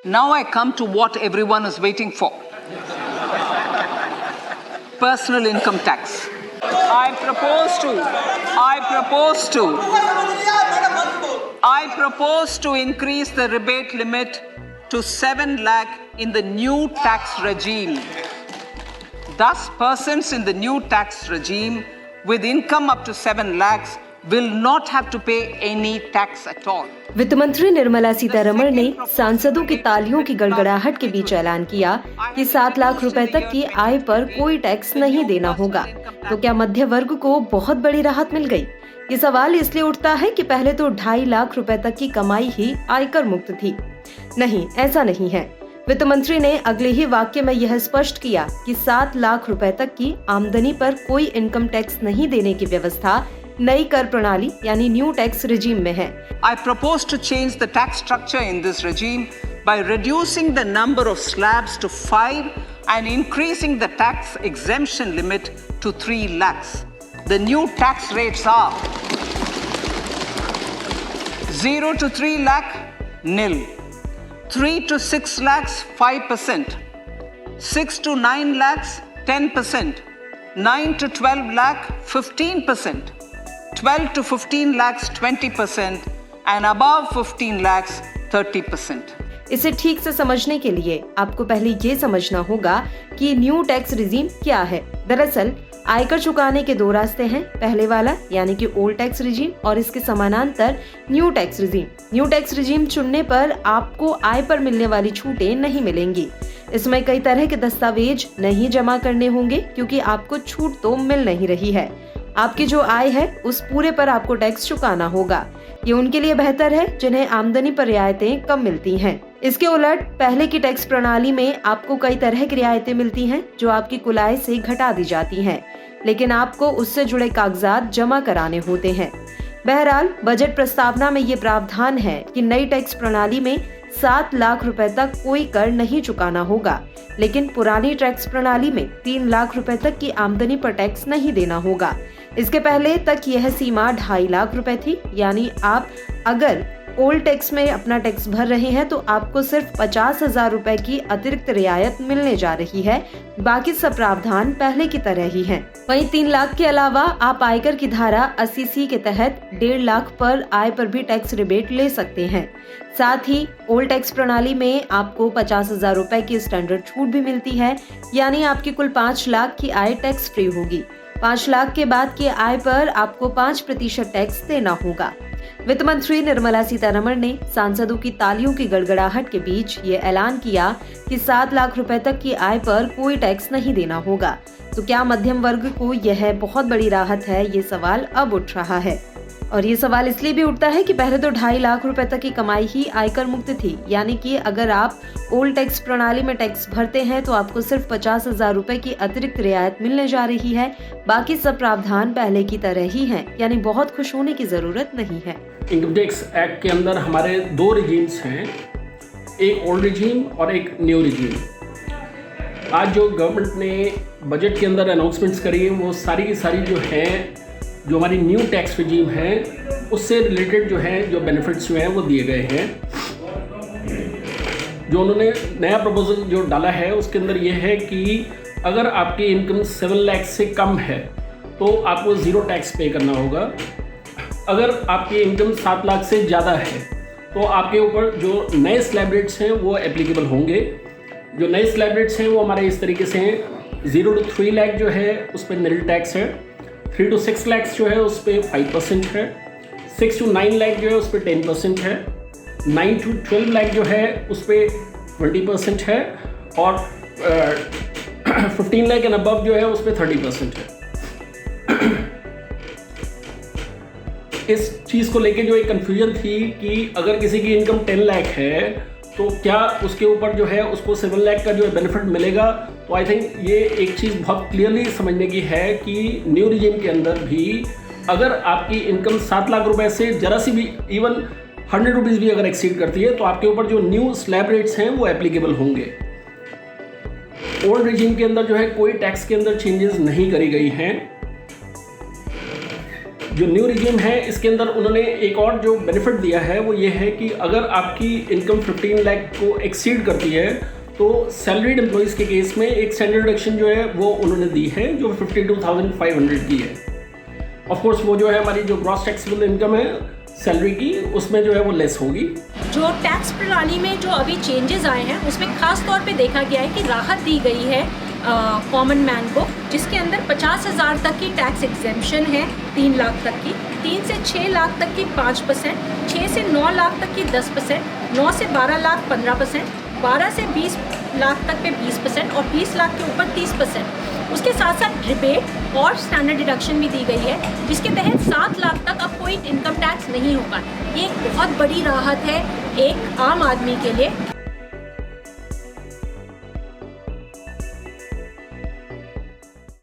Now I come to what everyone is waiting for. Personal income tax. I propose to increase the rebate limit to 7 lakh in the new tax regime. Thus, persons in the new tax regime with income up to 7 lakhs will not have to pay any tax at all. वित्त मंत्री निर्मला सीतारमण ने सांसदों की तालियों की गड़गड़ाहट के बीच ऐलान किया कि 7 लाख रुपए तक की आय पर कोई टैक्स नहीं देना होगा। तो क्या मध्य वर्ग को बहुत बड़ी राहत मिल गई? ये सवाल इसलिए उठता है कि पहले तो 2.5 लाख रुपए तक की कमाई ही आयकर मुक्त थी। नहीं, ऐसा नहीं है। वित्त मंत्री ने अगले ही वाक्य में यह स्पष्ट किया कि 7 लाख रुपए तक की आमदनी पर कोई इनकम टैक्स नहीं देने की व्यवस्था नई कर प्रणाली यानी न्यू टैक्स regime में है। I propose to change the tax structure in this regime by reducing the number of slabs to 5 and increasing the tax exemption limit to 3 lakhs. The new tax rates are 0 to 3 lakh, nil. 3 to 6 lakhs, 5%. 6 to 9 lakhs, 10%. 9 to 12 lakh, 15%. 12 to 15 lakhs, 20%. And above 15 lakhs, 30%. इसे ठीक से समझने के लिए आपको पहले ये समझना होगा कि न्यू टैक्स रिजीम क्या है। दरअसल आयकर चुकाने के 2 रास्ते हैं। पहले वाला यानी कि ओल्ड टैक्स रिजीम और इसके समानांतर new tax regime. New tax regime चुनने पर आपको आय पर मिलने वाली छूटें नहीं मिलेंगी। इसमें कई तरह के दस्तावेज नहीं जमा करने होंगे क्योंकि आपको छूट तो मिल नहीं रही है। आपकी जो आय है उस पूरे पर आपको टैक्स चुकाना होगा। ये उनके लिए बेहतर है जिन्हें आमदनी पर रियायतें कम मिलती हैं। इसके उलट पहले की टैक्स प्रणाली में आपको कई तरह की रियायतें मिलती हैं जो आपकी कुल आय से घटा दी जाती हैं, लेकिन आपको उससे जुड़े कागजात जमा कराने होते हैं। बहरहाल बजट प्रस्तावना में ये प्रावधान है कि नई टैक्स प्रणाली में 7 लाख रुपए तक कोई कर नहीं चुकाना होगा, लेकिन पुरानी टैक्स प्रणाली में 3 लाख रुपए तक की आमदनी पर टैक्स नहीं देना होगा। इसके पहले तक यह सीमा 2.5 लाख रुपए थी, यानी आप अगर ओल्ड टैक्स में अपना टैक्स भर रहे हैं तो आपको सिर्फ 50,000 रुपए की अतिरिक्त रियायत मिलने जा रही है। बाकी सब प्रावधान पहले की तरह ही हैं। वहीं 3 लाख के अलावा आप आयकर की धारा 80C के तहत 1.5 लाख पर आय पर भी टैक्स रिबेट ले सकते हैं। साथ ही ओल्ड टैक्स प्रणाली में आपको 50,000 रुपए की स्टैंडर्ड छूट भी मिलती है, यानी आपकी कुल 5 लाख की आय टैक्स फ्री होगी। 5 लाख के बाद की आय पर आपको 5% टैक्स देना होगा। वित्त मंत्री निर्मला सीतारमण ने सांसदों की तालियों की गड़गड़ाहट के बीच ये ऐलान किया कि 7 लाख रुपए तक की आय पर कोई टैक्स नहीं देना होगा। तो क्या मध्यम वर्ग को यह बहुत बड़ी राहत है? ये सवाल अब उठ रहा है। और ये सवाल इसलिए भी उठता है कि पहले तो 2.5 लाख रुपए तक की कमाई ही आयकर मुक्त थी, यानी कि अगर आप ओल्ड टैक्स प्रणाली में टैक्स भरते हैं तो आपको सिर्फ 50,000 रुपए की अतिरिक्त रियायत मिलने जा रही है। बाकी सब प्रावधान पहले की तरह ही हैं, यानी बहुत खुश होने की जरूरत नहीं है। इनकम टैक्स एक्ट के अंदर हमारे 2 रिजीम्स हैं, एक ओल्ड रिजीम और एक न्यू रिजीम। आज जो गवर्नमेंट ने बजट के अंदर अनाउंसमेंट्स करी है वो सारी की सारी जो है, जो हमारी न्यू टैक्स रिजीम है उससे रिलेटेड जो है जो बेनिफिट्स जो हैं वो दिए गए हैं। जो उन्होंने नया प्रपोजल जो डाला है उसके अंदर ये है कि अगर आपकी इनकम 7 लाख से कम है तो आपको 0 टैक्स पे करना होगा। अगर आपकी इनकम 7 लाख से ज़्यादा है तो आपके ऊपर जो नए स्लैब रेट्स हैं वो एप्लीकेबल होंगे। जो नए स्लैब रेट्स हैं वो हमारे इस तरीके से हैं। 0 to 3 लाख जो है उस पर निल टैक्स है। 3 to 6 लाख जो है उस पर 5% है। 6 to 9 लाख जो है उस पर 10% है। 9 to 12 लाख जो है उस पर 20% है और 15 लाख एंड अबव जो है उस पर 30% है। इस चीज़ को लेके जो एक कन्फ्यूजन थी कि अगर किसी की इनकम 10 लाख है तो क्या उसके ऊपर जो है उसको 7 लाख का जो बेनिफिट मिलेगा। तो आई थिंक ये एक चीज़ बहुत क्लियरली समझने की है कि न्यू रिजीम के अंदर भी अगर आपकी इनकम 7 लाख रुपए से जरा सी भी इवन 100 रुपीज़ भी अगर एक्सीड करती है तो आपके ऊपर जो न्यू स्लैब रेट्स हैं वो एप्लीकेबल होंगे। ओल्ड रिजीम के अंदर जो है कोई टैक्स के अंदर चेंजेस नहीं करी गई हैं। जो न्यू रिजीम है इसके अंदर उन्होंने एक और जो बेनिफिट दिया है वो ये है कि अगर आपकी इनकम 15 लाख को एक्सीड करती है तो सैलरीड एम्प्लॉइज़ के केस में एक स्टैंडर्ड डिडक्शन जो है वो उन्होंने दी है जो 52,500 की है। ऑफ कोर्स वो जो है हमारी जो ग्रॉस टैक्सेबल इनकम है सैलरी की उसमें जो है वो लेस होगी। जो टैक्स प्रणाली में जो अभी चेंजेस आए हैं उसमें खास तौर पे देखा गया है कि राहत दी गई है कॉमन मैन को, जिसके अंदर 50,000 तक की टैक्स एग्जेम्पशन है, 3 लाख तक की, 3 से 6 लाख तक की 5%, 6 से 9 लाख तक की 10%, 9 से 12 लाख 15%, 12 से 20 लाख तक पे 20% और 20 लाख के ऊपर 30%। उसके साथ साथ रिबेट और स्टैंडर्ड डिडक्शन भी दी गई है, जिसके तहत 7 लाख तक अब कोई इनकम टैक्स नहीं होगा। ये एक बहुत बड़ी राहत है एक आम आदमी के लिए।